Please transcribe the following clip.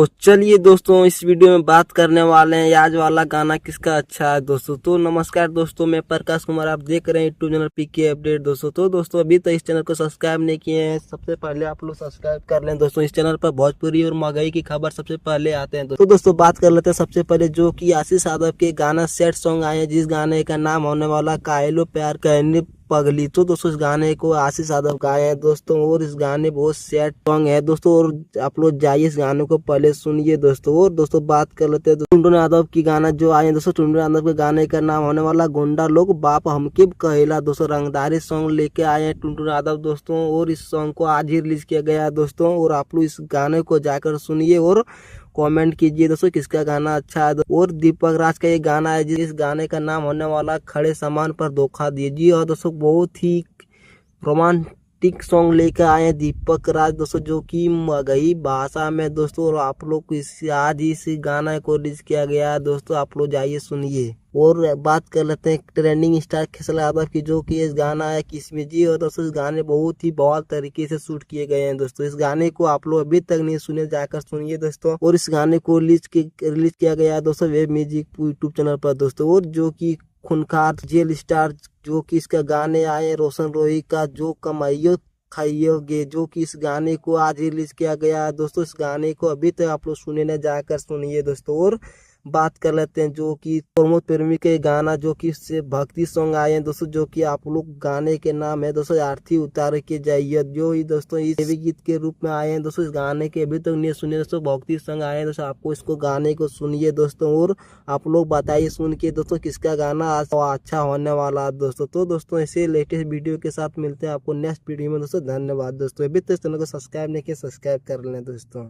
तो चलिए दोस्तों, इस वीडियो में बात करने वाले हैं आज वाला गाना किसका अच्छा है दोस्तों। तो नमस्कार दोस्तों, मैं प्रकाश कुमार, आप देख रहे हैं यूट्यूब चैनल पीके अपडेट दोस्तों। तो दोस्तों अभी तो इस चैनल को सब्सक्राइब नहीं किए हैं, सबसे पहले आप लोग सब्सक्राइब कर लें दोस्तों। इस चैनल पर भोजपुरी और महंगाई की खबर सबसे पहले आते हैं। तो दोस्तों बात कर लेते हैं सबसे पहले जो कि आशीष यादव के गाना सैड सॉन्ग आए हैं, जिस गाने का नाम होने वाला कायलो प्यार कहने पगली। तो दोस्तों इस गाने को आशीष यादव गाए हैं दोस्तों, और इस गाने बहुत सैड सॉन्ग है दोस्तों, और आप लोग जाइए इस गाने को पहले सुनिए दोस्तों। और दोस्तों बात कर लेते हैं टुनटुन यादव की गाना जो आए हैं दोस्तों। टुनटुन यादव के गाने का नाम होने वाला गुंडा लोग बाप हमके कहेला दोस्तों। रंगदारी सॉन्ग लेके आए हैं टुनटुन यादव दोस्तों, और इस सॉन्ग को आज ही रिलीज किया गया है दोस्तों। और आप लोग इस गाने को जाकर सुनिए और कमेंट कीजिए दोस्तों किसका गाना अच्छा है। और दीपक राज का ये गाना है, जिस गाने का नाम होने वाला खड़े सामान पर धोखा दीजिए। और दोस्तों बहुत ही रोमांटिक सॉन्ग लेकर आए हैं दीपक राज दोस्तों, जो कि मगही भाषा में दोस्तों। और आप लोग को आज ही इस गाना को रिलीज किया गया है दोस्तों, आप लोग जाइए सुनिए। और बात कर लेते हैं ट्रेंडिंग स्टार खेसल यादव की, जो कि इस गाना है किस्मी जी। और दोस्तों इस गाने बहुत ही बहुत तरीके से शूट किए गए हैं दोस्तों। इस गाने को आप लोग अभी तक नहीं सुने, जाकर सुनिए दोस्तों। और इस गाने को रिलीज किया गया है दोस्तों वेब म्यूजिक यूट्यूब चैनल पर दोस्तों। और जो कि खूंखार जेल स्टार जो कि इसका गाने आए रोशन रोही का जो कमाइयो खाइयोगे, जो कि इस गाने को आज रिलीज किया गया है दोस्तों। इस गाने को अभी तक आप लोग सुने न, जाकर सुनिए दोस्तों। और बात कर लेते हैं जो कि प्रमोद प्रेमी के गाना जो कि इससे भक्ति सॉन्ग आए हैं दोस्तों, जो कि आप लोग गाने के नाम है दोस्तों आरती उतार के जाइए, जो ही दोस्तों इस देवी गीत के रूप में आए हैं दोस्तों। इस गाने के अभी तक नहीं सुने दोस्तों, भक्ति सॉन्ग आए हैं दोस्तों, आपको इसको गाने को सुनिए दोस्तों। और आप लोग बताइए सुन के दोस्तों किसका गाना अच्छा होने वाला है दोस्तों। तो दोस्तों ऐसे लेटेस्ट वीडियो के साथ मिलते हैं आपको नेक्स्ट वीडियो में दोस्तों। धन्यवाद दोस्तों, अभी तक चैनल को सब्सक्राइब नहीं किया, सब्सक्राइब कर लें दोस्तों।